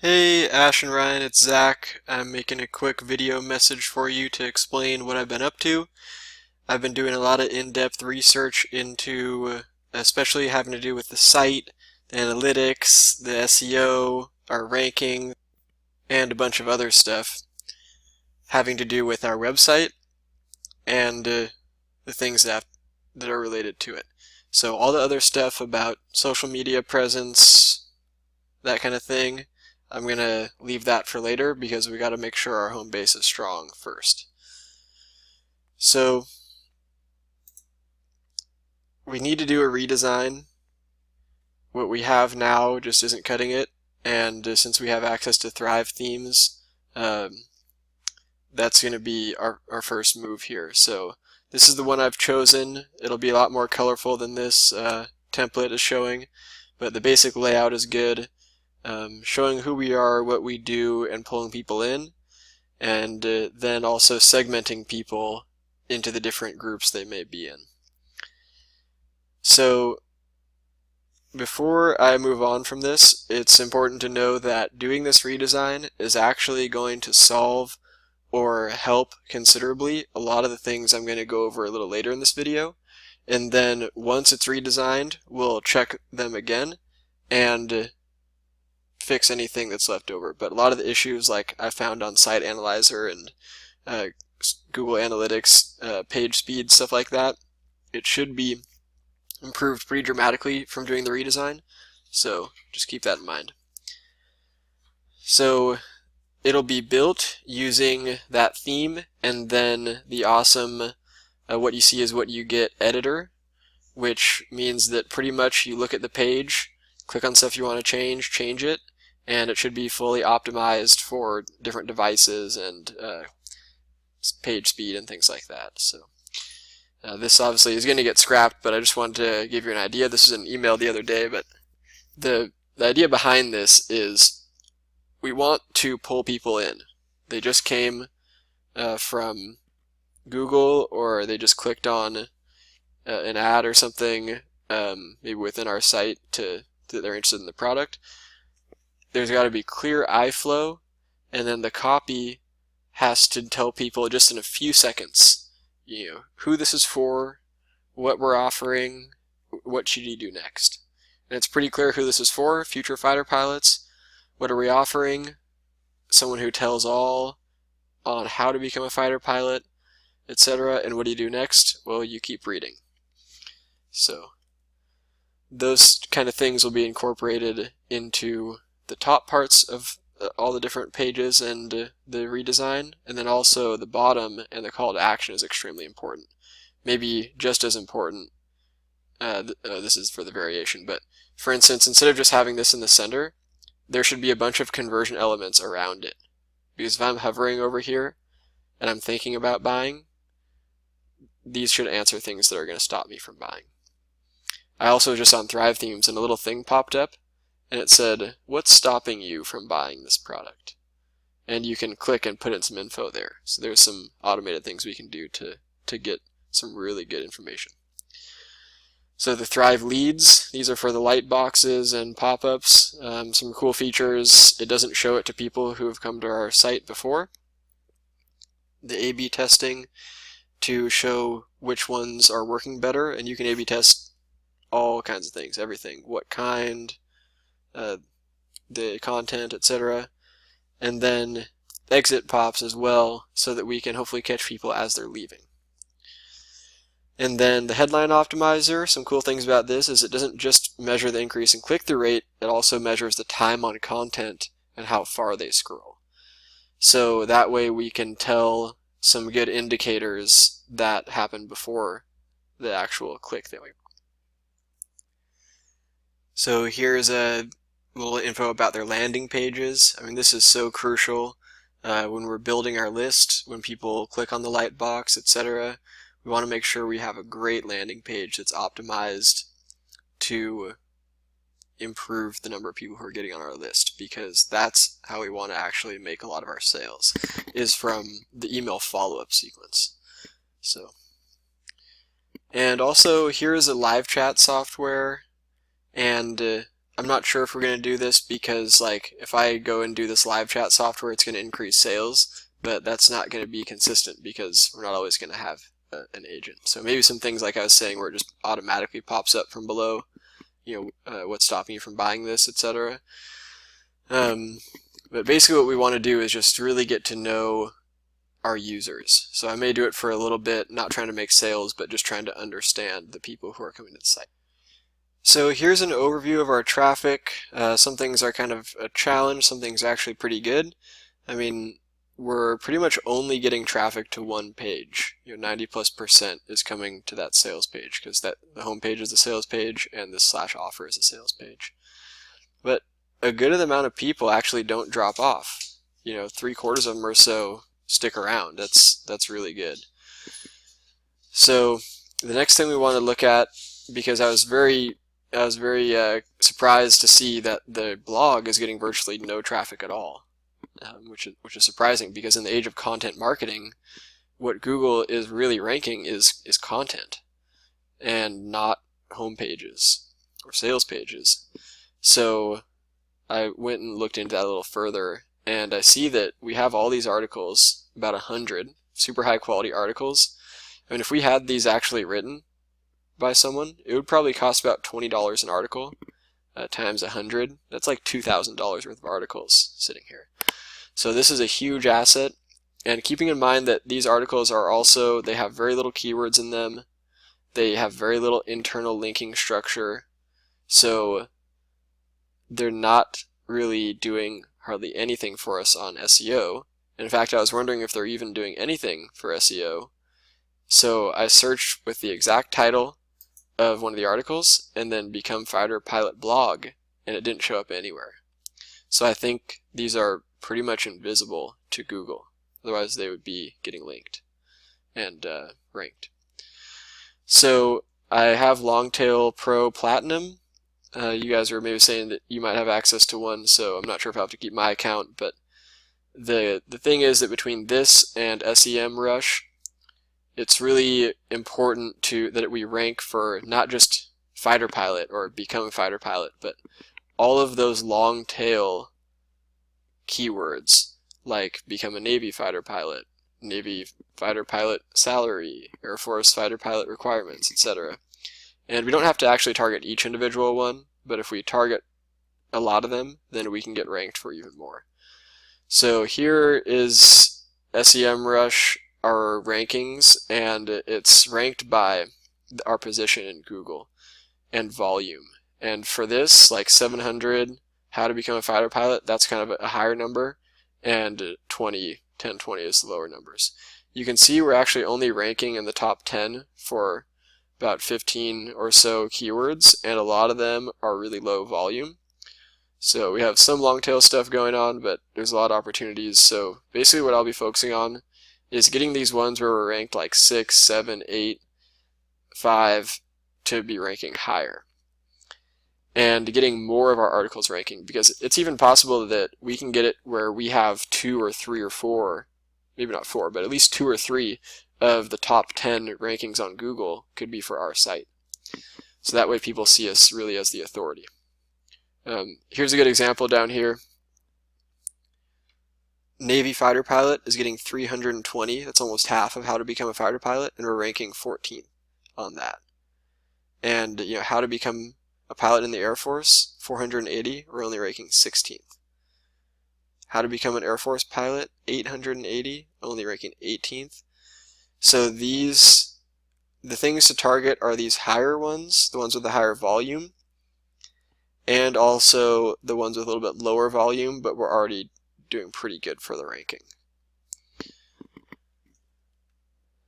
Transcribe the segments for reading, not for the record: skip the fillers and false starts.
Hey Ash and Ryan, it's Zach. I'm making a quick video message for you to explain what I've been up to. I've been doing a lot of in-depth research into especially having to do with the site, the analytics, the SEO, our ranking, and a bunch of other stuff having to do with our website and the things that are related to it. So all the other stuff about social media presence, that kind of thing, I'm going to leave that for later because we got to make sure our home base is strong first. So we need to do a redesign. What we have now just isn't cutting it, and since we have access to Thrive themes, that's going to be our first move here. So this is the one I've chosen. It'll be a lot more colorful than this template is showing, but the basic layout is good. Showing who we are, what we do, and pulling people in, and then also segmenting people into the different groups they may be in. So before I move on from this, it's important to know that doing this redesign is actually going to solve or help considerably a lot of the things I'm going to go over a little later in this video. And then once it's redesigned, we'll check them again and fix anything that's left over. But a lot of the issues like I found on Site Analyzer and Google Analytics, page speed, stuff like that, it should be improved pretty dramatically from doing the redesign. So just keep that in mind. So it'll be built using that theme and then the awesome what you see is what you get editor, which means that pretty much you look at the page, click on stuff you want to change it, and it should be fully optimized for different devices and page speed and things like that. So this obviously is going to get scrapped, but I just wanted to give you an idea. This was an email the other day, but the idea behind this is we want to pull people in. They just came from Google, or they just clicked on an ad or something, maybe within our site that they're interested in the product. There's got to be clear iFlow, and then the copy has to tell people just in a few seconds, who this is for, what we're offering, what should you do next. And it's pretty clear who this is for: future fighter pilots. What are we offering? Someone who tells all on how to become a fighter pilot, etc. And what do you do next? Well, you keep reading. So those kind of things will be incorporated into the top parts of all the different pages and the redesign, and then also the bottom and the call to action is extremely important. Maybe just as important. This is for the variation, but for instance, instead of just having this in the center, there should be a bunch of conversion elements around it. Because if I'm hovering over here and I'm thinking about buying, these should answer things that are going to stop me from buying. I also was just on Thrive Themes and a little thing popped up and it said, what's stopping you from buying this product? And you can click and put in some info there. So there's some automated things we can do to get some really good information. So the Thrive leads, these are for the light boxes and pop-ups. Some cool features. It doesn't show it to people who have come to our site before. The A/B testing to show which ones are working better, and you can A/B test all kinds of things, everything, what kind, the content, etc. And then exit pops as well, so that we can hopefully catch people as they're leaving. And then the headline optimizer, some cool things about this is it doesn't just measure the increase in click-through rate, it also measures the time on content and how far they scroll. So that way we can tell some good indicators that happen before the actual click that we. So here's a little info about their landing pages. I mean, this is so crucial when we're building our list, when people click on the light box, etc. We want to make sure we have a great landing page that's optimized to improve the number of people who are getting on our list, because that's how we want to actually make a lot of our sales, is from the email follow-up sequence. So, and also here is a live chat software, and I'm not sure if we're going to do this because like if I go and do this live chat software, it's going to increase sales, but that's not going to be consistent because we're not always going to have an agent. So maybe some things like I was saying where it just automatically pops up from below, what's stopping you from buying this, etc. But basically what we want to do is just really get to know our users. So I may do it for a little bit, not trying to make sales, but just trying to understand the people who are coming to the site. So here's an overview of our traffic. Some things are kind of a challenge, some things are actually pretty good. I mean, we're pretty much only getting traffic to one page. 90+% is coming to that sales page because the home page is the sales page and the /offer is a sales page. But a good amount of people actually don't drop off. 3/4 of them or so stick around. That's really good. So the next thing we want to look at, because I was very surprised to see that the blog is getting virtually no traffic at all, which is surprising because in the age of content marketing, what Google is really ranking is content and not home pages or sales pages. So I went and looked into that a little further, and I see that we have all these articles, about 100 super high quality articles. I mean, if we had these actually written by someone, it would probably cost about $20 an article times 100. That's like $2,000 worth of articles sitting here. So this is a huge asset, and keeping in mind that these articles are also, they have very little keywords in them, they have very little internal linking structure, so they're not really doing hardly anything for us on SEO. In fact, I was wondering if they're even doing anything for SEO. So I searched with the exact title of one of the articles and then Become Fighter Pilot blog, and it didn't show up anywhere. So I think these are pretty much invisible to Google. Otherwise they would be getting linked and ranked. So I have Longtail Pro Platinum. You guys are maybe saying that you might have access to one, so I'm not sure if I have to keep my account, but the thing is that between this and SEMrush, it's really important that we rank for not just Fighter Pilot or Become Fighter Pilot, but all of those long tail keywords like Become a Navy Fighter Pilot, Navy Fighter Pilot salary, Air Force Fighter Pilot requirements, etc. And we don't have to actually target each individual one, but if we target a lot of them, then we can get ranked for even more. So here is SEMrush, our rankings, and it's ranked by our position in Google and volume. And for this, like 700, how to become a fighter pilot, that's kind of a higher number, and 1020 is the lower numbers. You can see we're actually only ranking in the top 10 for about 15 or so keywords, and a lot of them are really low volume. So we have some long tail stuff going on, but there's a lot of opportunities. So basically what I'll be focusing on is getting these ones where we're ranked like 6, 7, 8, 5 to be ranking higher. And getting more of our articles ranking, because it's even possible that we can get it where we have 2 or 3 or 4, maybe not 4, but at least 2 or 3 of the top 10 rankings on Google could be for our site. So that way people see us really as the authority. Here's a good example down here. Navy Fighter Pilot is getting 320. That's almost half of how to become a fighter pilot, and we're ranking 14th on that. And how to become a pilot in the Air Force, 480, we're only ranking 16th. How to become an Air Force pilot, 880, only ranking 18th. So the things to target are these higher ones, the ones with the higher volume, and also the ones with a little bit lower volume, but we're already doing pretty good for the ranking.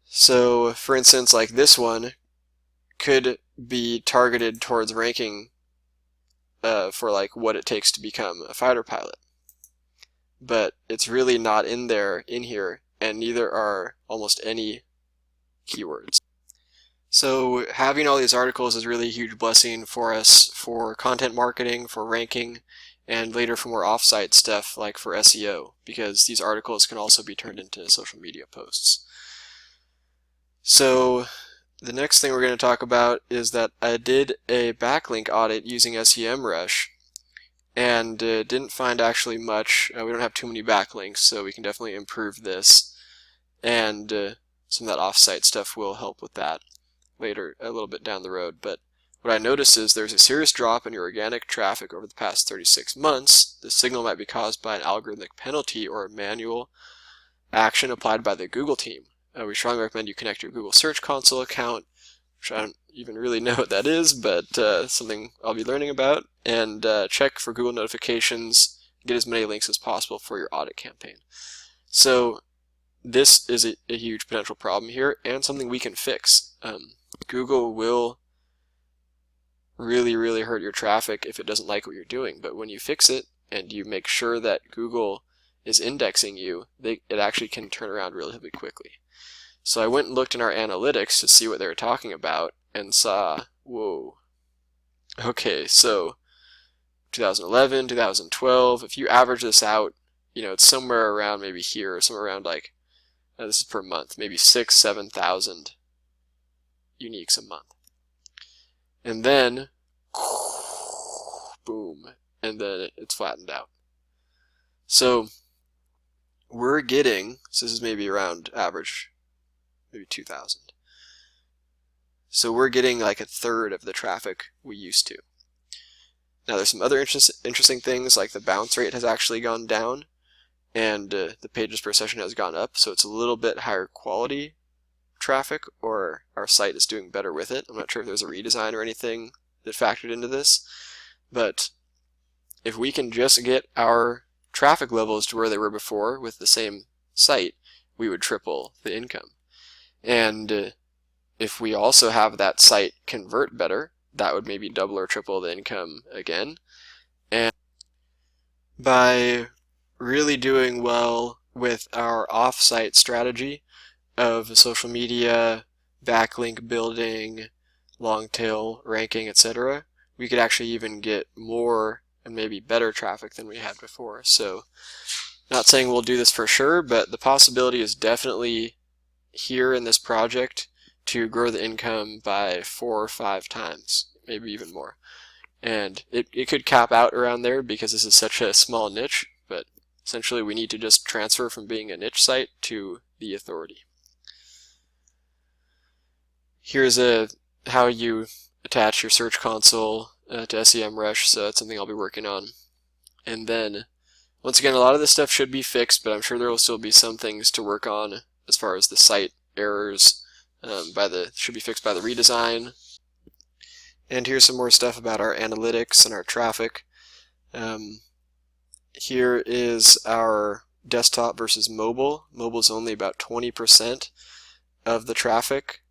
So for instance, like this one could be targeted towards ranking for like what it takes to become a fighter pilot, but it's really not in here, and neither are almost any keywords. So having all these articles is really a huge blessing for us for content marketing, for ranking, and later for more offsite stuff like for SEO, because these articles can also be turned into social media posts. So the next thing we're going to talk about is that I did a backlink audit using SEMrush, and didn't find actually much. We don't have too many backlinks, so we can definitely improve this, and some of that offsite stuff will help with that later, a little bit down the road. But what I noticed is there's a serious drop in your organic traffic over the past 36 months. The signal might be caused by an algorithmic penalty or a manual action applied by the Google team. We strongly recommend you connect your Google Search Console account, which I don't even really know what that is, but something I'll be learning about, and check for Google notifications, get as many links as possible for your audit campaign. So this is a huge potential problem here, and something we can fix. Google will really hurt your traffic if it doesn't like what you're doing, but when you fix it and you make sure that Google is indexing you, it actually can turn around relatively quickly. So I went and looked in our analytics to see what they were talking about and saw, whoa, okay, so 2011, 2012, if you average this out, it's somewhere around maybe here, or somewhere around like, this is per month, maybe 6,000 to 7,000 uniques a month. And then, boom, and then it's flattened out. So we're getting, so this is maybe around average, maybe 2,000. So we're getting like a third of the traffic we used to. Now there's some other interesting things, like the bounce rate has actually gone down, and the pages per session has gone up, so it's a little bit higher quality traffic, or our site is doing better with it. I'm not sure if there's a redesign or anything that factored into this, but if we can just get our traffic levels to where they were before with the same site, we would triple the income. And if we also have that site convert better, that would maybe double or triple the income again. And by really doing well with our off-site strategy of social media, backlink building, long tail ranking, etc., we could actually even get more and maybe better traffic than we had before. So, not saying we'll do this for sure, but the possibility is definitely here in this project to grow the income by 4 or 5 times, maybe even more. And it could cap out around there because this is such a small niche, but essentially we need to just transfer from being a niche site to the authority. Here's how you attach your Search Console to SEMrush, so that's something I'll be working on. And then, once again, a lot of this stuff should be fixed, but I'm sure there will still be some things to work on as far as the site errors should be fixed by the redesign. And here's some more stuff about our analytics and our traffic. Here is our desktop versus mobile. Mobile is only about 20% of the traffic.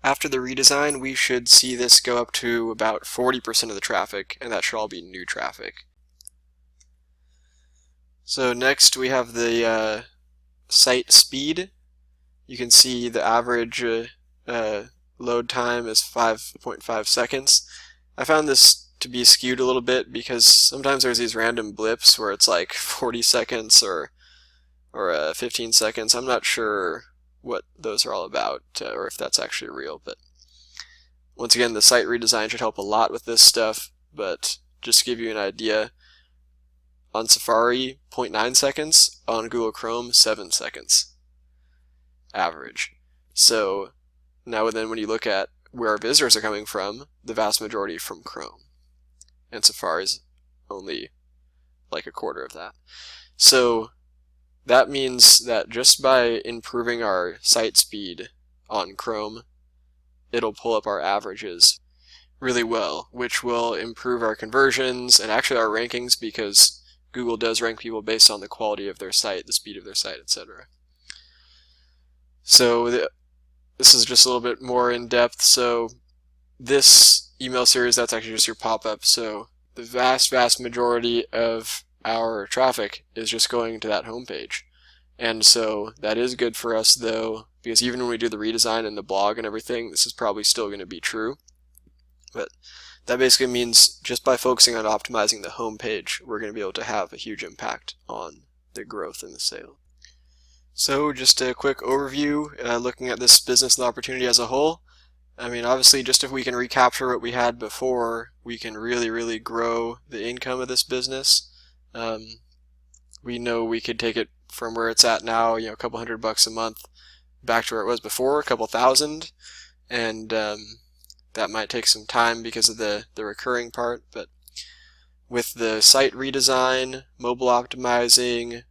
After the redesign, we should see this go up to about 40% of the traffic, and that should all be new traffic. So next we have the site speed. You can see the average load time is 5.5 seconds. I found this to be skewed a little bit because sometimes there's these random blips where it's like 40 seconds or 15 seconds. I'm not sure what those are all about, or if that's actually real, but once again, the site redesign should help a lot with this stuff. But just to give you an idea, on Safari 0.9 seconds, on Google Chrome 7 seconds average. So now then when you look at where our visitors are coming from, the vast majority from Chrome, and Safari's only like a quarter of that. So that means that just by improving our site speed on Chrome, it'll pull up our averages really well, which will improve our conversions and actually our rankings, because Google does rank people based on the quality of their site, the speed of their site, etc. So this is just a little bit more in depth. So this email series, that's actually just your pop-up. So the vast majority of our traffic is just going to that homepage. And so that is good for us though, because even when we do the redesign and the blog and everything, this is probably still going to be true. But that basically means just by focusing on optimizing the homepage, we're going to be able to have a huge impact on the growth in the sale. So just a quick overview, looking at this business and opportunity as a whole. I mean, obviously, just if we can recapture what we had before, we can really grow the income of this business. We know we could take it from where it's at now, a couple $100 a month, back to where it was before, a couple thousand, and that might take some time because of the recurring part, but with the site redesign, mobile optimizing,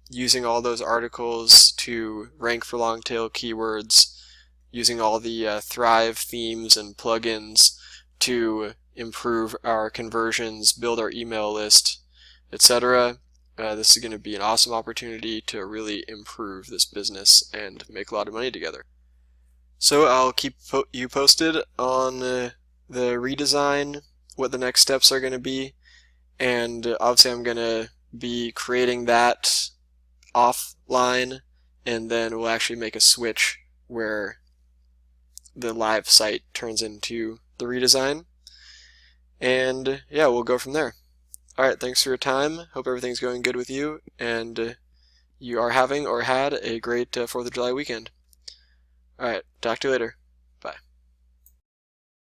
using all those articles to rank for long tail keywords, using all the Thrive themes and plugins to improve our conversions, build our email list, etc. This is going to be an awesome opportunity to really improve this business and make a lot of money together. So I'll keep you posted on the redesign, what the next steps are going to be, and obviously I'm going to be creating that offline, and then we'll actually make a switch where the live site turns into the redesign, and yeah, we'll go from there. Alright, thanks for your time. Hope everything's going good with you, and you are having or had a great 4th of July weekend. Alright, talk to you later.